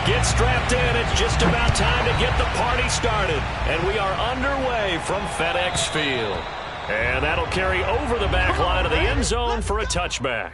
Get strapped in. It's just about time to get the party started. And we are underway from FedEx Field. And that'll carry over the back line of the end zone for a touchback.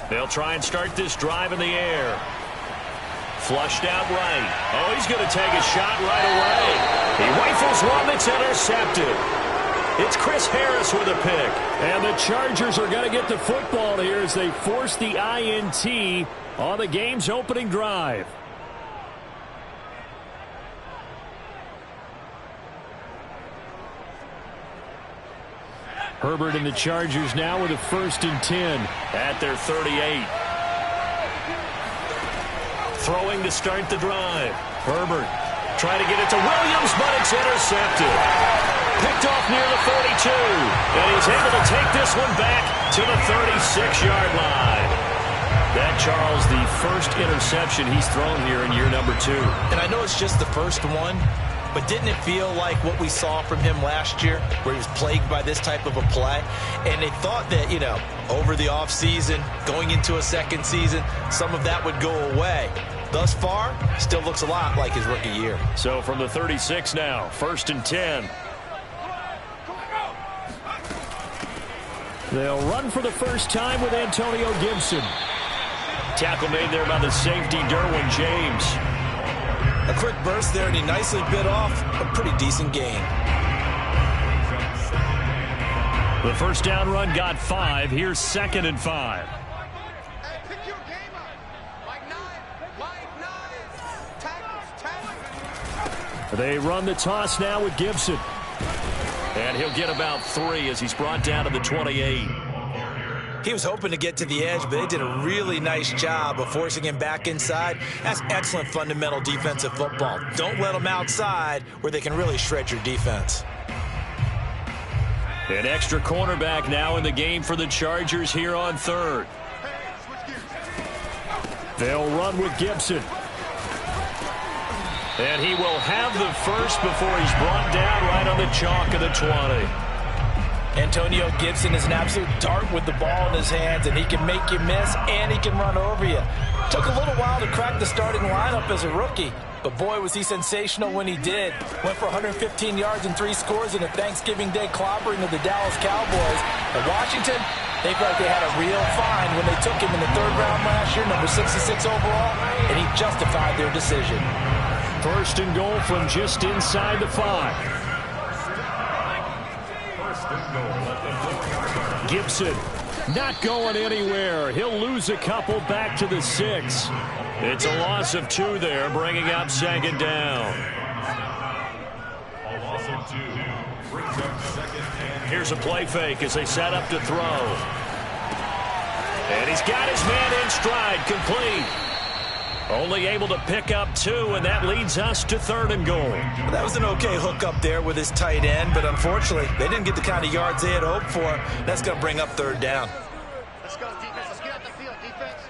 They'll try and start this drive in the air. Flushed out right. Oh, he's going to take a shot right away. He rifles one that's intercepted. It's Chris Harris with a pick. And the Chargers are going to get the football here as they force the INT on the game's opening drive. Herbert and the Chargers now with a 1st and 10 at their 38. Throwing to start the drive. Herbert trying to get it to Williams, but it's intercepted. Picked off near the 42. And he's able to take this one back to the 36-yard line. That, Charles, the first interception he's thrown here in year number 2. And I know it's just the first one, but didn't it feel like what we saw from him last year, where he was plagued by this type of a play? And they thought that, you know, over the offseason, going into a second season, some of that would go away. Thus far, still looks a lot like his rookie year. So from the 36 now, 1st and 10. They'll run for the first time with Antonio Gibson. Tackle made there by the safety, Derwin James. A quick burst there, and he nicely bit off a pretty decent gain. The first down run got 5. Here's 2nd and 5. They run the toss now with Gibson. And he'll get about 3 as he's brought down to the 28. He was hoping to get to the edge, but they did a really nice job of forcing him back inside. That's excellent fundamental defensive football. Don't let them outside where they can really shred your defense. An extra cornerback now in the game for the Chargers here on 3rd. They'll run with Gibson. And he will have the first before he's brought down right on the chalk of the 20. Antonio Gibson is an absolute dart with the ball in his hands, and he can make you miss, and he can run over you. Took a little while to crack the starting lineup as a rookie, but boy, was he sensational when he did. Went for 115 yards and 3 scores in a Thanksgiving Day clobbering of the Dallas Cowboys. And Washington, they felt like they had a real find when they took him in the 3rd round last year, number 66 overall, and he justified their decision. 1st and goal from just inside the 5. Gibson not going anywhere. He'll lose a couple back to the 6. It's a loss of 2 there, bringing up 2nd down. Here's a play fake as they set up to throw. And he's got his man in stride, complete. Only able to pick up 2, and that leads us to 3rd and goal. Well, that was an okay hook up there with his tight end, but unfortunately, they didn't get the kind of yards they had hoped for. That's going to bring up 3rd down. Let's go, defense. Let's get out the field, defense.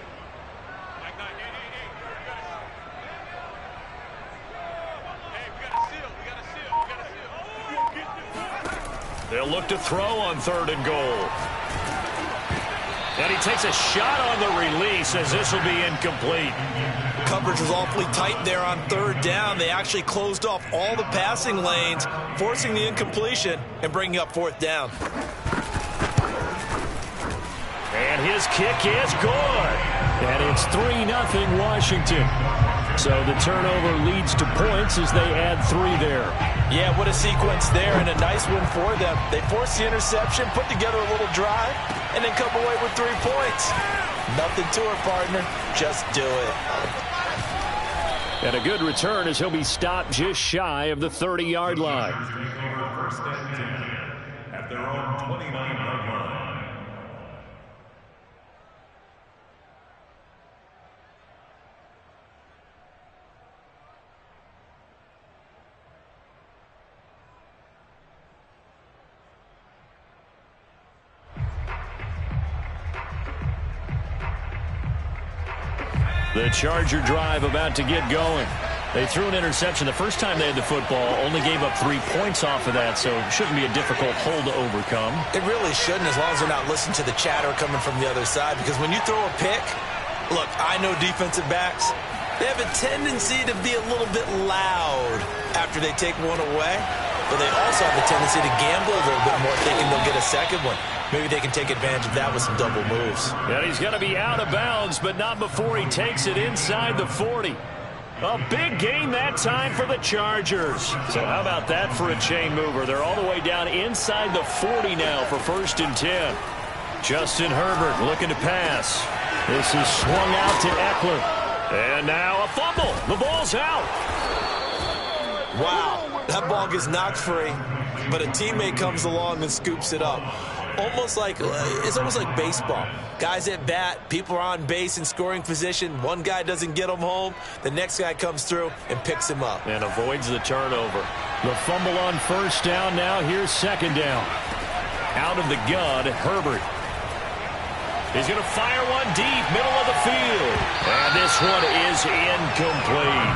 They'll look to throw on 3rd and goal. And he takes a shot on the release as this will be incomplete. Coverage was awfully tight there on 3rd down. They actually closed off all the passing lanes, forcing the incompletion and bringing up 4th down. And his kick is good. And it's 3-0 Washington. So the turnover leads to points as they add 3 there. Yeah, what a sequence there, and a nice one for them. They forced the interception, put together a little drive, and then come away with 3 points. Nothing to it, partner. Just do it. And a good return as he'll be stopped just shy of the 30-yard line. First and 10 at their own 29-yard line. The Charger drive about to get going. They threw an interception the first time they had the football, only gave up 3 points off of that, so it shouldn't be a difficult hole to overcome. It really shouldn't, as long as they're not listening to the chatter coming from the other side, because when you throw a pick, look, I know defensive backs, they have a tendency to be a little bit loud after they take one away, but they also have a tendency to gamble a little bit more, thinking they'll get a second one. Maybe they can take advantage of that with some double moves. And he's going to be out of bounds, but not before he takes it inside the 40. A big gain that time for the Chargers. So how about that for a chain mover? They're all the way down inside the 40 now for 1st and 10. Justin Herbert looking to pass. This is swung out to Eckler. And now a fumble. The ball's out. Wow, that ball gets knocked free, but a teammate comes along and scoops it up. It's almost like baseball. Guys at bat, people are on base in scoring position. One guy doesn't get him home. The next guy comes through and picks him up. And avoids the turnover. The fumble on 1st down now. Here's 2nd down. Out of the gun, Herbert. He's going to fire one deep, middle of the field. And this one is incomplete.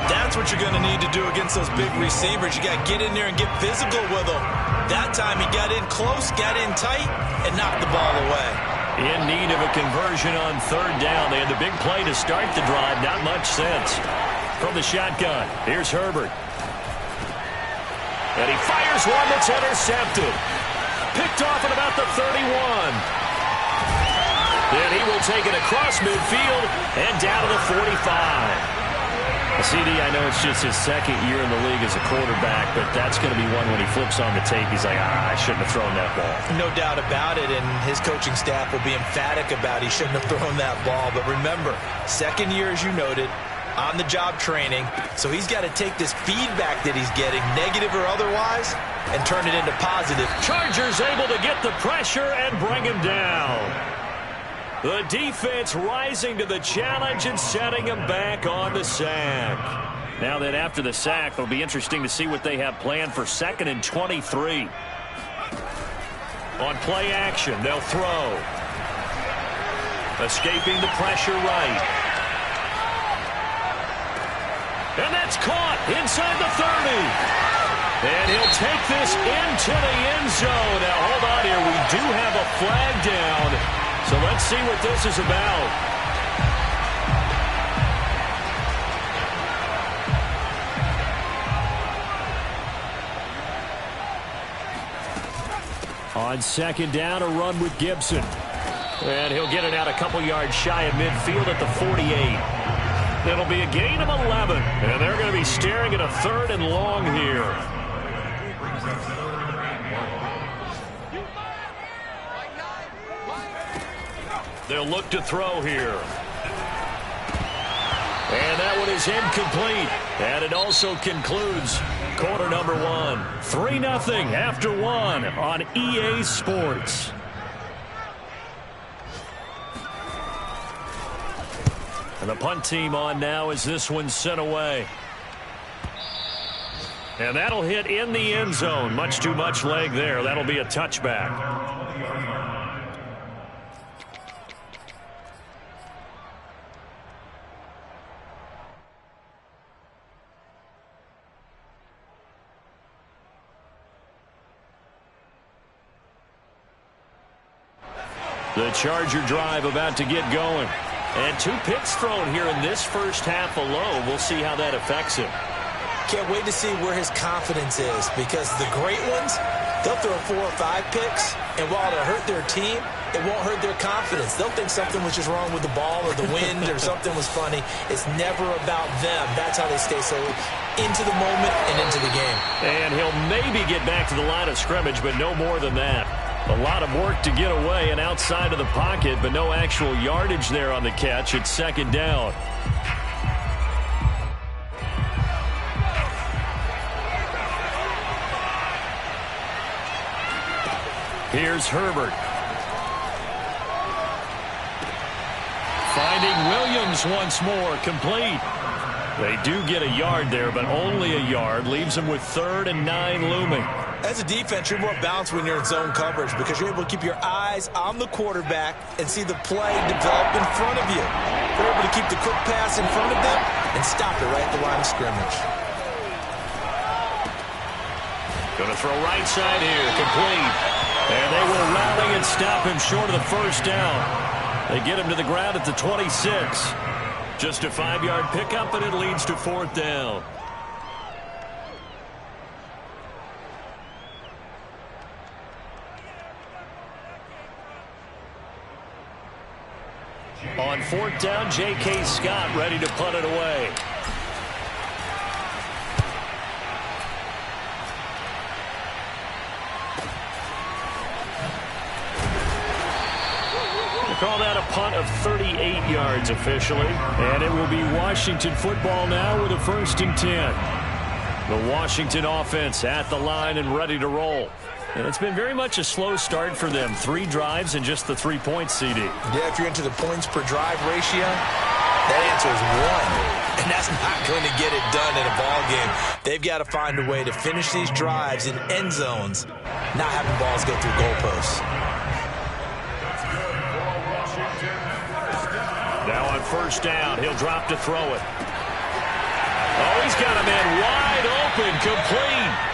That's what you're going to need to do against those big receivers. You got to get in there and get physical with them. That time he got in close, got in tight, and knocked the ball away. In need of a conversion on 3rd down. They had the big play to start the drive. Not much sense. From the shotgun, here's Herbert. And he fires one that's intercepted. Picked off at about the 31. Then he will take it across midfield and down to the 45. CD, I know it's just his 2nd year in the league as a quarterback, but that's going to be one when he flips on the tape. He's like, I shouldn't have thrown that ball. No doubt about it, and his coaching staff will be emphatic about he shouldn't have thrown that ball. But remember, 2nd year, as you noted, on-the-job training, so he's got to take this feedback that he's getting, negative or otherwise, and turn it into positive. Chargers able to get the pressure and bring him down. The defense rising to the challenge and setting him back on the sack. Now that after the sack, it'll be interesting to see what they have planned for 2nd and 23. On play action, they'll throw. Escaping the pressure right. And that's caught inside the 30. And he'll take this into the end zone. Now, hold on here. We do have a flag down. So let's see what this is about. On 2nd down, a run with Gibson. And he'll get it out a couple yards shy of midfield at the 48. It'll be a gain of 11. And they're going to be staring at a 3rd and long here. They'll look to throw here. And that one is incomplete. And it also concludes quarter number 1. 3-0 after 1 on EA Sports. And the punt team on now as this one's sent away. And that'll hit in the end zone. Much too much leg there. That'll be a touchback. The Charger drive about to get going. And 2 picks thrown here in this first half alone. We'll see how that affects him. Can't wait to see where his confidence is, because the great ones, they'll throw 4 or 5 picks, and while it'll hurt their team, it won't hurt their confidence. They'll think something was just wrong with the ball or the wind or something was funny. It's never about them. That's how they stay so into the moment and into the game. And he'll maybe get back to the line of scrimmage, but no more than that. A lot of work to get away and outside of the pocket, but no actual yardage there on the catch. It's 2nd down. Here's Herbert. Finding Williams once more, complete. They do get a yard there, but only a yard. Leaves them with 3rd and 9 looming. As a defense, you're more balanced when you're in zone coverage because you're able to keep your eyes on the quarterback and see the play develop in front of you. You're able to keep the quick pass in front of them and stop it right at the line of scrimmage. Going to throw right side here, complete. And they will rally and stop him short of the first down. They get him to the ground at the 26. Just a 5-yard pickup, and it leads to 4th down. On 4th down, J.K. Scott ready to punt it away. They call that a punt of 38 yards officially. And it will be Washington football now with a 1st and 10. The Washington offense at the line and ready to roll. And it's been very much a slow start for them. 3 drives and just the 3 points, CD. Yeah, if you're into the points per drive ratio, that answer is 1. And that's not going to get it done in a ball game. They've got to find a way to finish these drives in end zones, not having balls go through goalposts. Now on 1st down, he'll drop to throw it. Oh, he's got a man wide open, complete.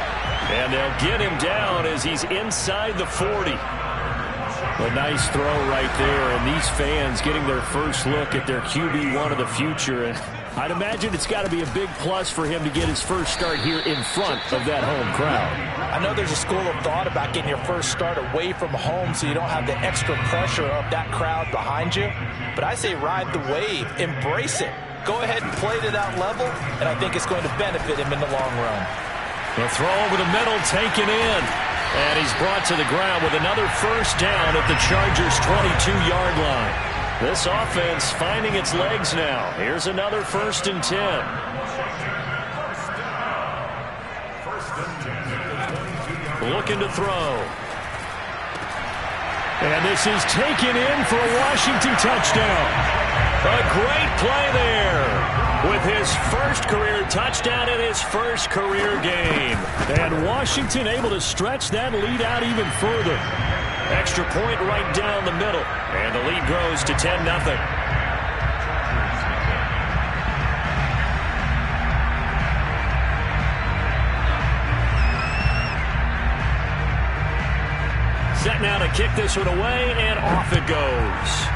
And they'll get him down as he's inside the 40. A nice throw right there, and these fans getting their first look at their QB1 of the future. And I'd imagine it's got to be a big plus for him to get his first start here in front of that home crowd. I know there's a school of thought about getting your first start away from home so you don't have the extra pressure of that crowd behind you. But I say ride the wave, embrace it. Go ahead and play to that level, and I think it's going to benefit him in the long run. The throw over the middle taken in. And he's brought to the ground with another 1st down at the Chargers' 22-yard line. This offense finding its legs now. Here's another 1st and 10. Looking to throw. And this is taken in for a Washington touchdown. A great play there. With his first career touchdown in his first career game. And Washington able to stretch that lead out even further. Extra point right down the middle. And the lead grows to 10-0. Set now to kick this one away, and off it goes.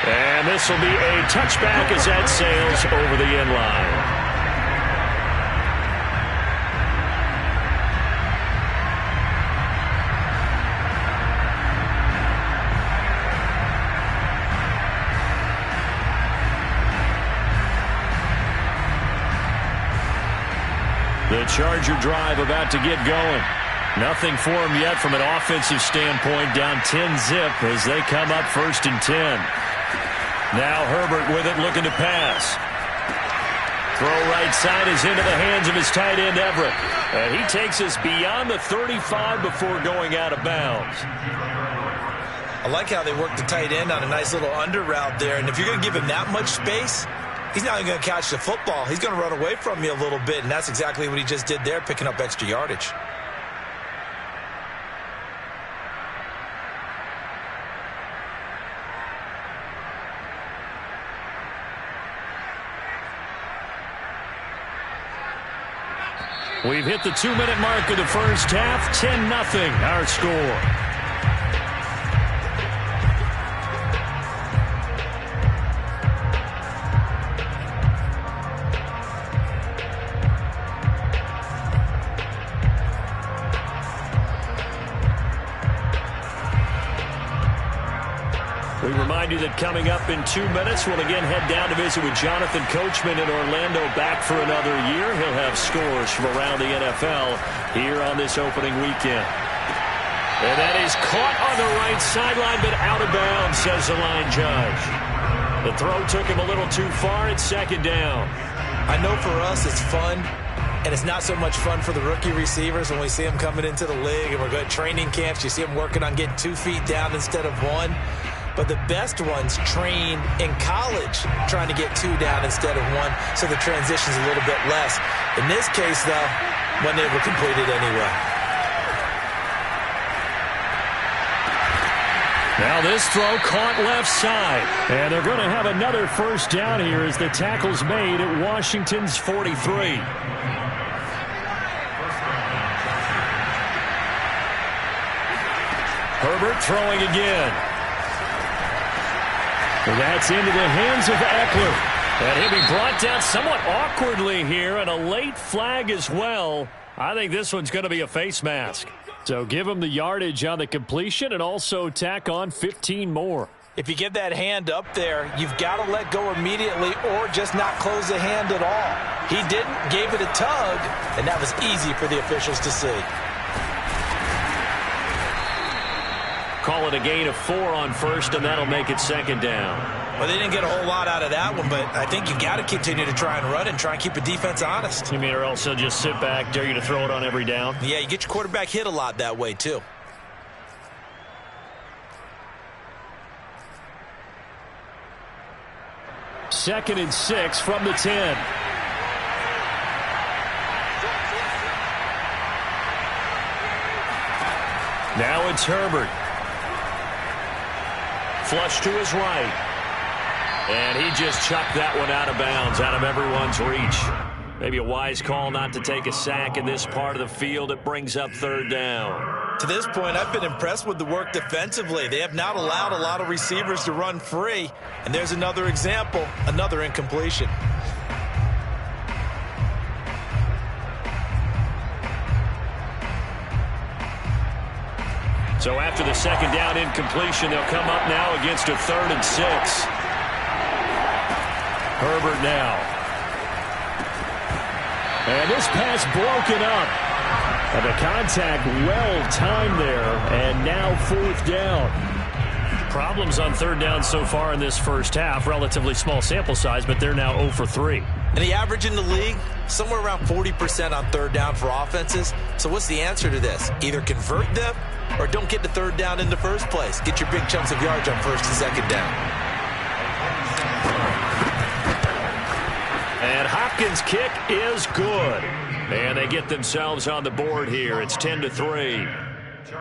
And this will be a touchback as that sails over the end line. The Charger drive about to get going. Nothing for him yet from an offensive standpoint. Down 10-zip as they come up 1st and 10. Now Herbert with it, looking to pass. Throw right side is into the hands of his tight end, Everett. And he takes us beyond the 35 before going out of bounds. I like how they work the tight end on a nice little under route there. And if you're going to give him that much space, he's not even going to catch the football. He's going to run away from you a little bit, and that's exactly what he just did there, picking up extra yardage. We've hit the 2-minute mark of the first half. 10-0 our score. We remind you that coming up in 2 minutes, we'll again head down to visit with Jonathan Coachman in Orlando, back for another year. He'll have scores from around the NFL here on this opening weekend. And that is caught on the right sideline, but out of bounds, says the line judge. The throw took him a little too far. It's 2nd down. I know for us it's fun, and it's not so much fun for the rookie receivers when we see them coming into the league and we're going to training camps. You see them working on getting 2 feet down instead of 1. but the best ones train in college trying to get 2 down instead of 1, so the transition's a little bit less. In this case, though, wasn't able to complete it anyway. Now this throw caught left side. And they're going to have another first down here as the tackle's made at Washington's 43. Herbert throwing again. That's into the hands of Eckler. And he'll be brought down somewhat awkwardly here, and a late flag as well. I think this one's going to be a face mask. So give him the yardage on the completion and also tack on 15 more. If you get that hand up there, you've got to let go immediately or just not close the hand at all. He didn't, gave it a tug, and that was easy for the officials to see. Call it a gain of 4 on first, and that'll make it second down. Well, they didn't get a whole lot out of that one, but I think you've got to continue to try and run and try and keep the defense honest. You mean, or else they'll just sit back, dare you to throw it on every down? Yeah, you get your quarterback hit a lot that way, too. Second and 6 from the 10. Now it's Herbert. Flush to his right. And he just chucked that one out of bounds, out of everyone's reach. Maybe a wise call not to take a sack in this part of the field. It brings up third down. To this point, I've been impressed with the work defensively. They have not allowed a lot of receivers to run free. And there's another example, another incompletion. So after the second down incompletion, they'll come up now against a 3rd and 6. Herbert now. And this pass broken up. And the contact well timed there. And now 4th down. Problems on 3rd down so far in this first half. Relatively small sample size, but they're now 0 for 3. And the average in the league, somewhere around 40% on 3rd down for offenses. So what's the answer to this? Either convert them or don't get the 3rd down in the first place. Get your big chunks of yards on 1st and 2nd down. And Hopkins' kick is good. And they get themselves on the board here. It's 10-3.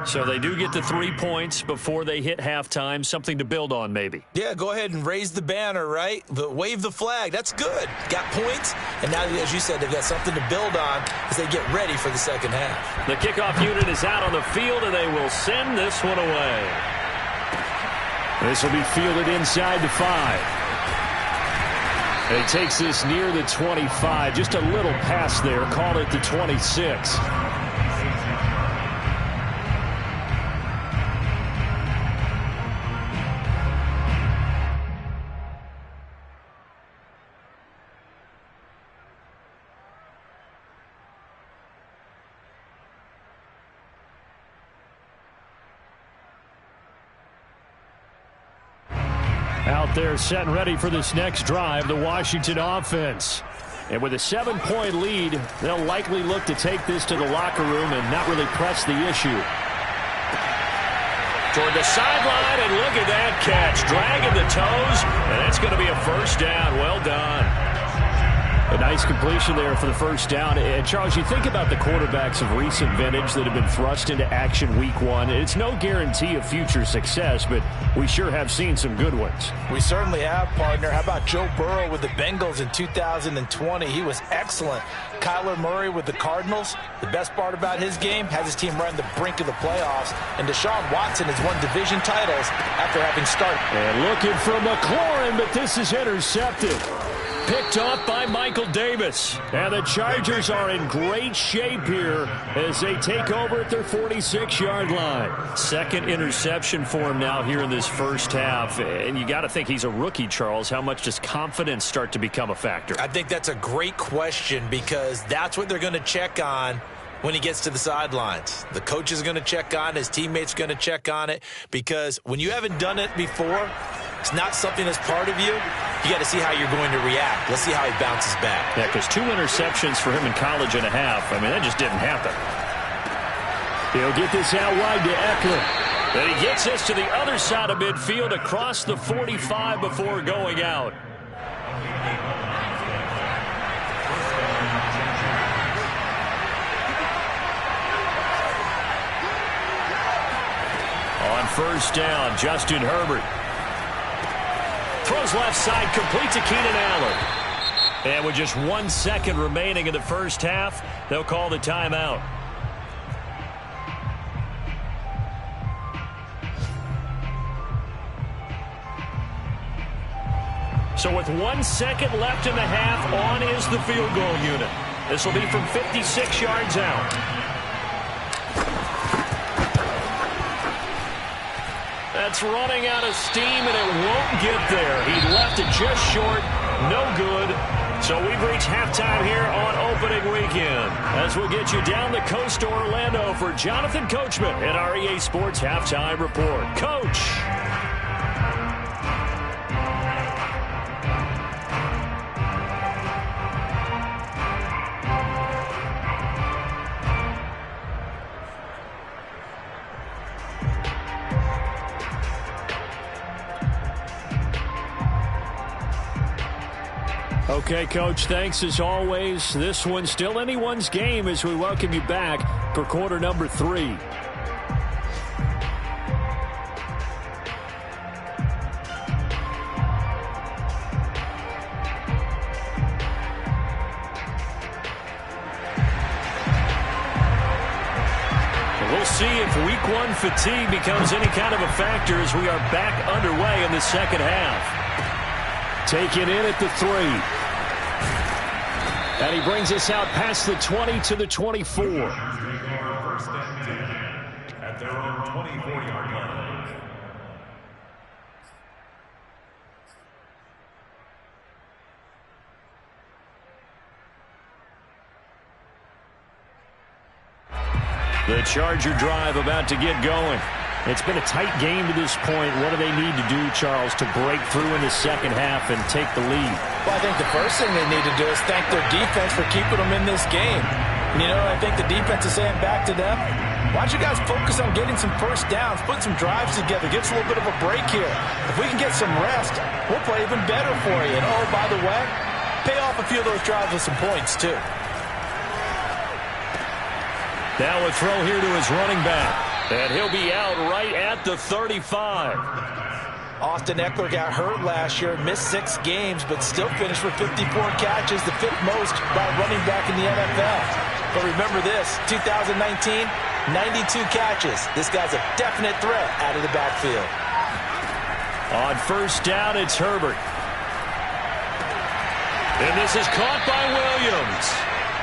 So they do get the 3 points before they hit halftime. Something to build on, maybe. Yeah, go ahead and raise the banner, right? Wave the flag. That's good. Got points. And now, as you said, they've got something to build on as they get ready for the second half. The kickoff unit is out on the field, and they will send this one away. This will be fielded inside the 5. And he takes this near the 25. Just a little pass there. Call it the 26. Out there set and ready for this next drive, the Washington offense. And with a 7-point lead, they'll likely look to take this to the locker room and not really press the issue. Toward the sideline, and look at that catch. Dragging the toes, and that's going to be a first down. Well done. A nice completion there for the first down. And, Charles, you think about the quarterbacks of recent vintage that have been thrust into action week 1. It's no guarantee of future success, but we sure have seen some good ones. We certainly have, partner. How about Joe Burrow with the Bengals in 2020? He was excellent. Kyler Murray with the Cardinals. The best part about his game, has his team right on the brink of the playoffs. And Deshaun Watson has won division titles after having started. And looking for McLaurin, but this is intercepted. Picked off by Michael Davis. And the Chargers are in great shape here as they take over at their 46-yard line. Second interception for him now here in this first half. And you got to think he's a rookie, Charles. How much does confidence start to become a factor? I think that's a great question because that's what they're going to check on when he gets to the sidelines. The coach is going to check on it. His teammates are going to check on it because when you haven't done it before, it's not something that's part of you. You got to see how you're going to react. Let's see how he bounces back. Yeah, because 2 interceptions for him in college and a half. I mean, that just didn't happen. He'll get this out wide to Eckler. And he gets this to the other side of midfield across the 45 before going out. On first down, Justin Herbert. Throws left side, complete to Keenan Allen. And with just 1 second remaining in the first half, they'll call the timeout. So with 1 second left in the half, on is the field goal unit. This will be from 56 yards out. That's running out of steam, and it won't get there. He left it just short. No good. So we've reached halftime here on opening weekend. As we'll get you down the coast to Orlando for Jonathan Coachman at our EA Sports Halftime Report. Coach. Okay, Coach, thanks as always. This one's still anyone's game as we welcome you back for quarter number 3. We'll see if week 1 fatigue becomes any kind of a factor as we are back underway in the second half. Taken in at the 3. And he brings us out past the 20 to the 24. First and 10 at their own 24-yard line. The Charger drive about to get going. It's been a tight game to this point. What do they need to do, Charles, to break through in the second half and take the lead? Well, I think the first thing they need to do is thank their defense for keeping them in this game. You know, I think the defense is saying back to them, why don't you guys focus on getting some first downs, put some drives together, give us a little bit of a break here. If we can get some rest, we'll play even better for you. And, oh, by the way, pay off a few of those drives with some points, too. Now a throw here to his running back. And he'll be out right at the 35. Austin Eckler got hurt last year, missed 6 games, but still finished with 54 catches, the 5th most by running back in the NFL. But remember this, 2019, 92 catches. This guy's a definite threat out of the backfield. On first down, it's Herbert. And this is caught by Williams.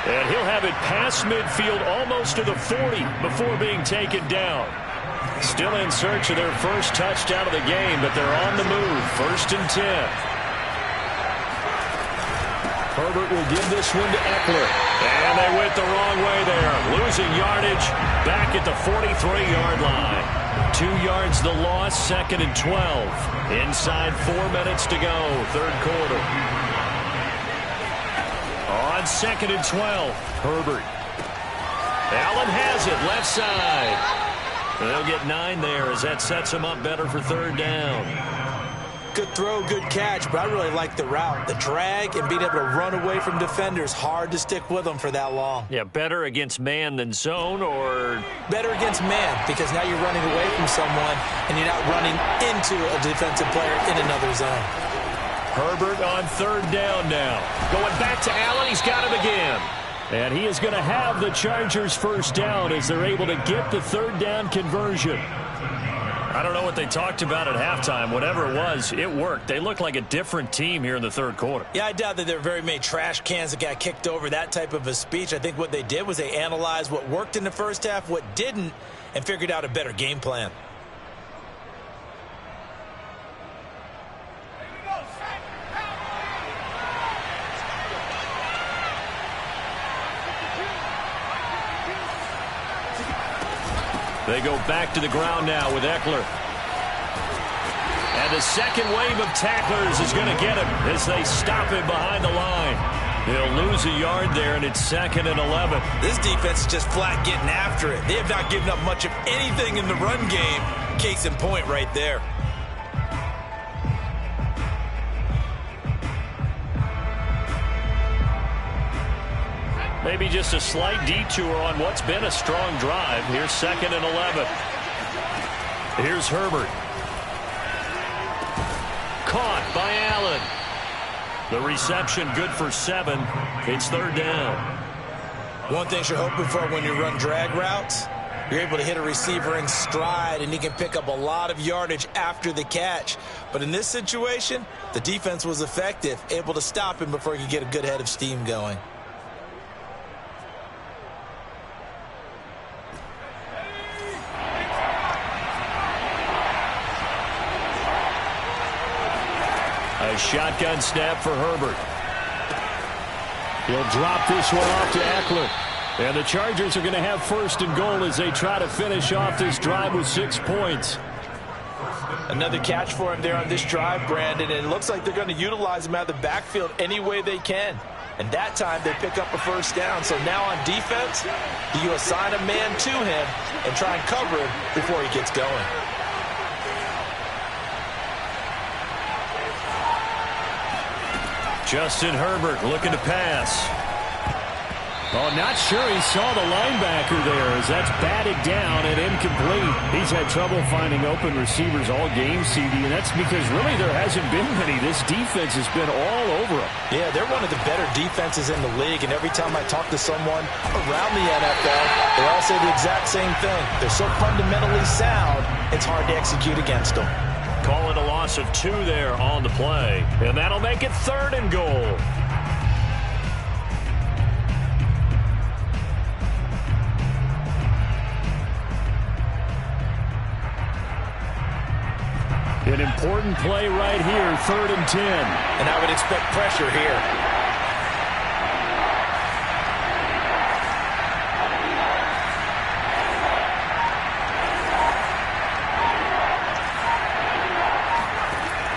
And he'll have it past midfield almost to the 40 before being taken down. Still in search of their first touchdown of the game, but they're on the move. First and 10. Herbert will give this one to Eckler. And they went the wrong way there. Losing yardage back at the 43-yard line. 2 yards the loss, second and 12. Inside 4 minutes to go, third quarter. On second and 12, Herbert. Allen has it, left side. They'll get 9 there as that sets him up better for third down. Good throw, good catch, but I really like the route. The drag and being able to run away from defenders, hard to stick with them for that long. Yeah, better against man than zone, or? Better against man, because now you're running away from someone and you're not running into a defensive player in another zone. Herbert on third down now. Going back to Allen, he's got him again. And he is going to have the Chargers first down as they're able to get the third down conversion. I don't know what they talked about at halftime. Whatever it was, it worked. They look like a different team here in the third quarter. Yeah, I doubt that there were very many trash cans that got kicked over, that type of a speech. I think what they did was they analyzed what worked in the first half, what didn't, and figured out a better game plan. They go back to the ground now with Eckler. And the second wave of tacklers is going to get him as they stop him behind the line. He'll lose a yard there, and it's 2nd and 11. This defense is just flat getting after it. They have not given up much of anything in the run game. Case in point right there. Maybe just a slight detour on what's been a strong drive. Here's 2nd and 11. Here's Herbert. Caught by Allen. The reception good for 7. It's 3rd down. One thing you're hoping for when you run drag routes, you're able to hit a receiver in stride, and he can pick up a lot of yardage after the catch. But in this situation, the defense was effective, able to stop him before he could get a good head of steam going. A shotgun snap for Herbert. He'll drop this one off to Eckler. And the Chargers are going to have 1st and goal as they try to finish off this drive with 6 points. Another catch for him there on this drive, Brandon, and it looks like they're going to utilize him out of the backfield any way they can. And that time they pick up a 1st down. So now on defense, you assign a man to him and try and cover him before he gets going. Justin Herbert looking to pass. Oh, not sure he saw the linebacker there as that's batted down and incomplete. He's had trouble finding open receivers all game, CD, and that's because really there hasn't been many. This defense has been all over them. Yeah, they're one of the better defenses in the league, and every time I talk to someone around the NFL, they all say the exact same thing. They're so fundamentally sound, it's hard to execute against them. Call it a loss of 2 there on the play. And that'll make it 3rd and goal. An important play right here, 3rd and 10. And I would expect pressure here.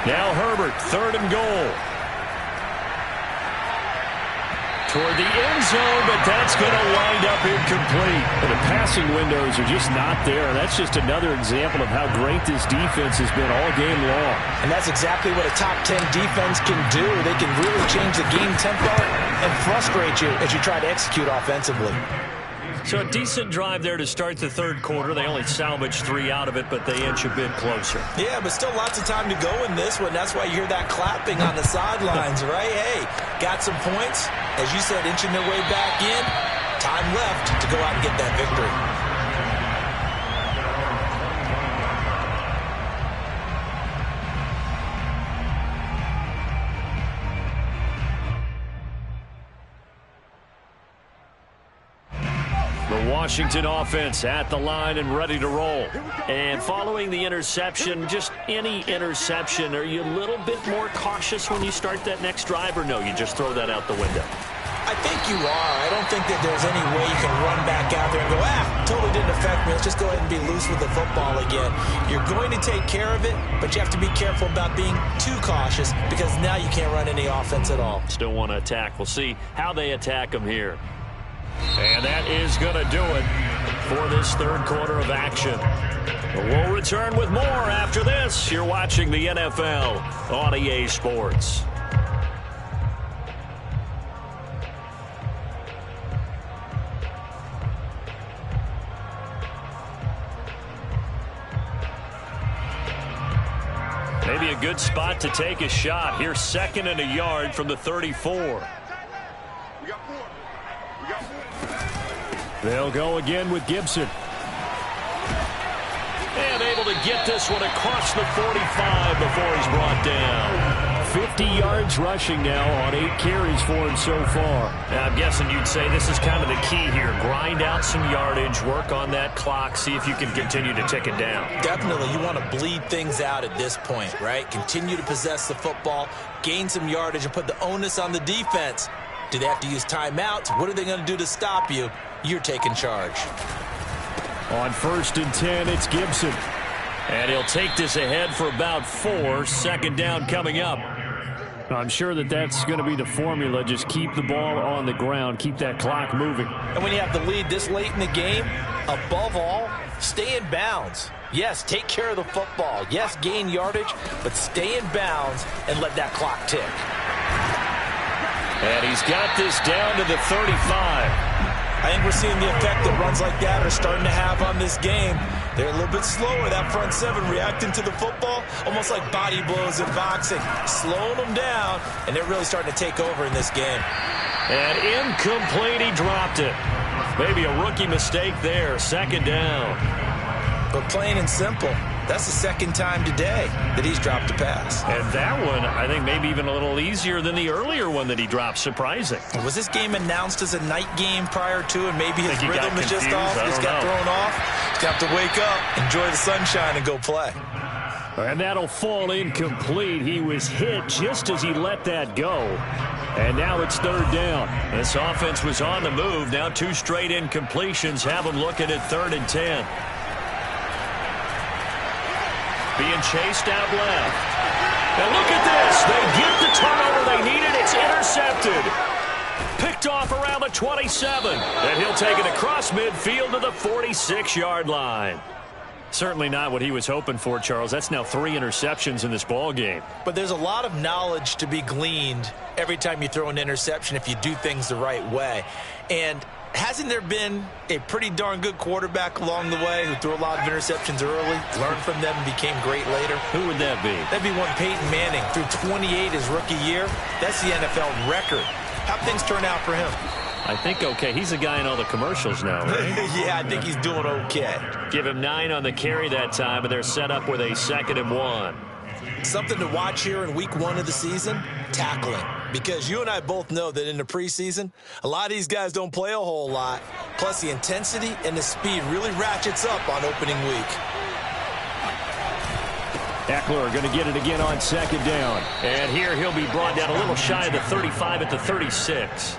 Now Herbert, 3rd and goal. Toward the end zone, but that's going to wind up incomplete. And the passing windows are just not there. That's just another example of how great this defense has been all game long. And that's exactly what a top 10 defense can do. They can really change the game tempo and frustrate you as you try to execute offensively. So a decent drive there to start the 3rd quarter. They only salvaged 3 out of it, but they inch a bit closer. Yeah, but still lots of time to go in this one. That's why you hear that clapping on the sidelines, right? Hey, got some points. As you said, inching their way back in. Time left to go out and get that victory. Washington offense at the line and ready to roll. And following the interception, just any interception, are you a little bit more cautious when you start that next drive, or no, you just throw that out the window? I think you are. I don't think that there's any way you can run back out there and go, totally didn't affect me. Let's just go ahead and be loose with the football again. You're going to take care of it, but you have to be careful about being too cautious because now you can't run any offense at all. Still want to attack. We'll see how they attack them here. And that is going to do it for this 3rd quarter of action. We'll return with more after this. You're watching the NFL on EA Sports. Maybe a good spot to take a shot. Here's 2nd and a yard from the 34. They'll go again with Gibson. And able to get this one across the 45 before he's brought down. 50 yards rushing now on 8 carries for him so far. Now, I'm guessing you'd say this is kind of the key here. Grind out some yardage, work on that clock, see if you can continue to tick it down. Definitely. You want to bleed things out at this point, right? Continue to possess the football, gain some yardage, and put the onus on the defense. Do they have to use timeouts? What are they going to do to stop you? You're taking charge. On 1st and 10, it's Gibson. And he'll take this ahead for about 4. 2nd down coming up. I'm sure that that's going to be the formula. Just keep the ball on the ground. Keep that clock moving. And when you have the lead this late in the game, above all, stay in bounds. Yes, take care of the football. Yes, gain yardage, but stay in bounds and let that clock tick. And he's got this down to the 35. I think we're seeing the effect that runs like that are starting to have on this game. They're a little bit slower, that front seven, reacting to the football, almost like body blows in boxing, slowing them down, and they're really starting to take over in this game. And incomplete, he dropped it. Maybe a rookie mistake there, second down. But plain and simple, that's the second time today that he's dropped a pass. And that one, I think, maybe even a little easier than the earlier one that he dropped. Surprising. Was this game announced as a night game prior to, and maybe his rhythm is just off? Just got thrown off. He's got to wake up, enjoy the sunshine, and go play. And that'll fall incomplete. He was hit just as he let that go. And now it's third down. This offense was on the move. Now 2 straight incompletions have them looking at 3rd and 10. Being chased out left. And look at this. They get the turnover they needed. It's intercepted. Picked off around the 27. And he'll take it across midfield to the 46-yard line. Certainly not what he was hoping for, Charles. That's now 3 interceptions in this ball game. But there's a lot of knowledge to be gleaned every time you throw an interception if you do things the right way. And hasn't there been a pretty darn good quarterback along the way who threw a lot of interceptions early, learned from them, and became great later? Who would that be? That'd be one Peyton Manning. Threw 28 his rookie year. That's the NFL record. How'd things turn out for him? I think okay. He's a guy in all the commercials now, right? Yeah, I think he's doing okay. Give him 9 on the carry that time, and they're set up with a 2nd and 1. Something to watch here in week 1 of the season, tackling. Because you and I both know that in the preseason, a lot of these guys don't play a whole lot. Plus, the intensity and the speed really ratchets up on opening week. Eckler going to get it again on 2nd down. And here he'll be brought down a little shy of the 35 at the 36.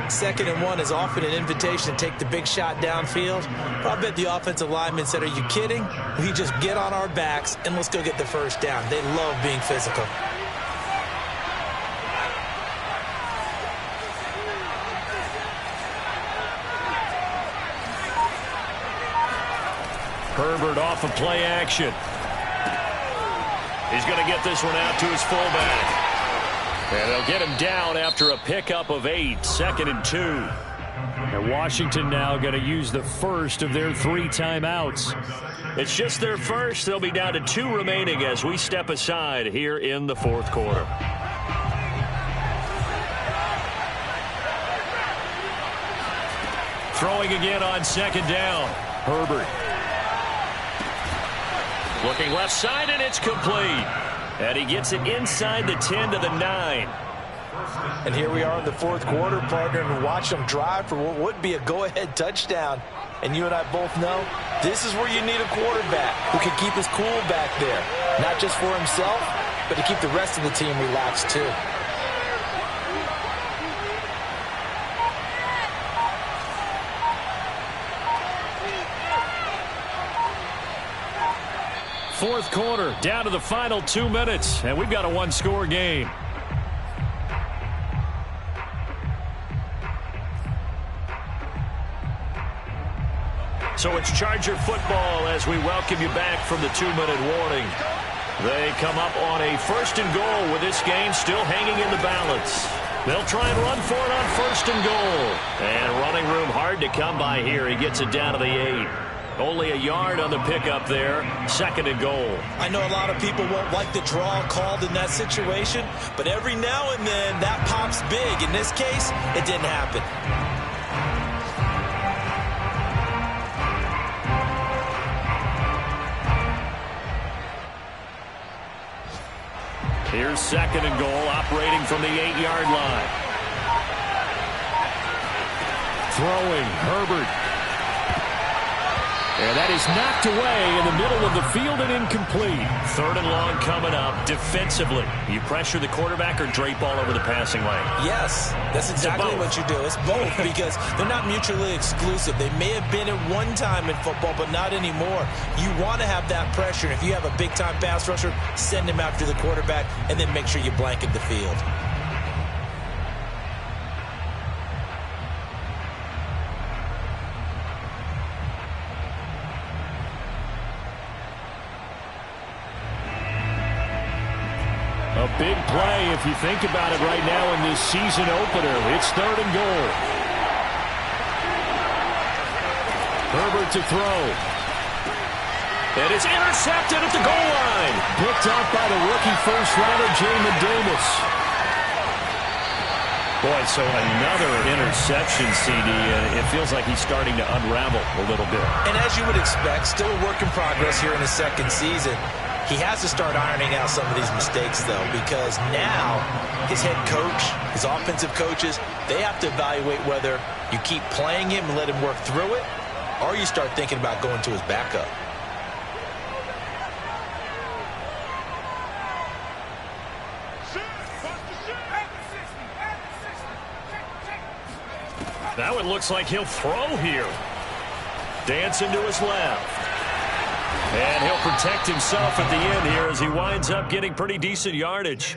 2nd and 1 is often an invitation to take the big shot downfield. But I bet the offensive linemen said, are you kidding? We just get on our backs and let's go get the first down. They love being physical. Herbert off of play action. He's going to get this one out to his fullback. And they'll get him down after a pickup of 8, 2nd and 2. And Washington now going to use the first of their 3 timeouts. It's just their first. They'll be down to 2 remaining as we step aside here in the 4th quarter. Throwing again on 2nd down. Herbert. Looking left side, and it's complete. And he gets it inside the 10 to the 9. And here we are in the 4th quarter, partner, and watch them drive for what would be a go-ahead touchdown. And you and I both know this is where you need a quarterback who can keep his cool back there. Not just for himself, but to keep the rest of the team relaxed too. Fourth quarter, down to the final 2 minutes, and we've got a 1-score game. So it's Charger football as we welcome you back from the 2-minute warning. They come up on a 1st and goal with this game still hanging in the balance. They'll try and run for it on 1st and goal. And running room hard to come by here. He gets it down to the 8. Only a yard on the pickup there. 2nd and goal. I know a lot of people won't like the draw called in that situation, but every now and then that pops big. In this case, it didn't happen. Here's 2nd and goal, operating from the 8-yard line. Throwing, Herbert. And that is knocked away in the middle of the field and incomplete. 3rd and long coming up. Defensively, you pressure the quarterback or drape all over the passing lane? Yes, that's exactly what you do. It's both because they're not mutually exclusive. They may have been at one time in football, but not anymore. You want to have that pressure. If you have a big-time pass rusher, send him after the quarterback, and then make sure you blanket the field. A big play if you think about it right now in this season opener. It's 3rd and goal. Herbert to throw. And it's intercepted at the goal line. Picked up by the rookie first-rounder, Jamin Davis. Boy, so another interception, CD. It feels like he's starting to unravel a little bit. And as you would expect, still a work in progress here in his 2nd season. He has to start ironing out some of these mistakes, though, because now his head coach, his offensive coaches, they have to evaluate whether you keep playing him and let him work through it, or you start thinking about going to his backup. Now it looks like he'll throw here. Dancing to his left. And he'll protect himself at the end here as he winds up getting pretty decent yardage.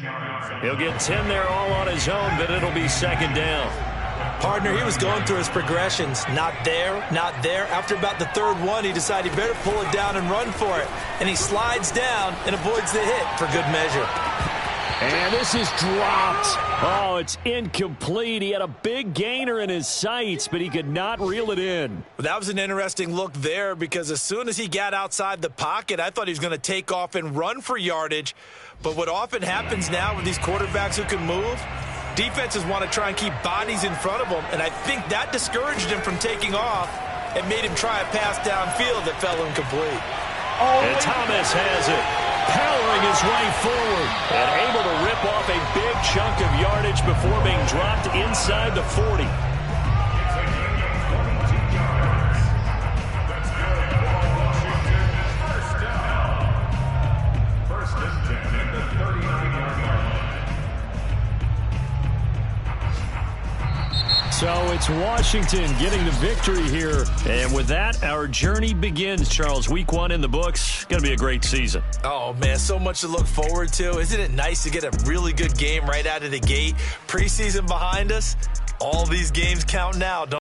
He'll get 10 there all on his own, but it'll be 2nd down. Partner, he was going through his progressions. Not there, not there. After about the 3rd one, he decided he better pull it down and run for it. And he slides down and avoids the hit for good measure. And this is dropped. Oh, it's incomplete. He had a big gainer in his sights, but he could not reel it in. Well, that was an interesting look there because as soon as he got outside the pocket, I thought he was going to take off and run for yardage. But what often happens now with these quarterbacks who can move, defenses want to try and keep bodies in front of them, and I think that discouraged him from taking off and made him try a pass downfield that fell incomplete. And Thomas has it, powering his way forward and able to rip off a big chunk of yardage before being dropped inside the 40. So it's Washington getting the victory here. And with that, our journey begins, Charles. Week 1 in the books. Going to be a great season. Oh, man, so much to look forward to. Isn't it nice to get a really good game right out of the gate? Preseason behind us. All these games count now, don't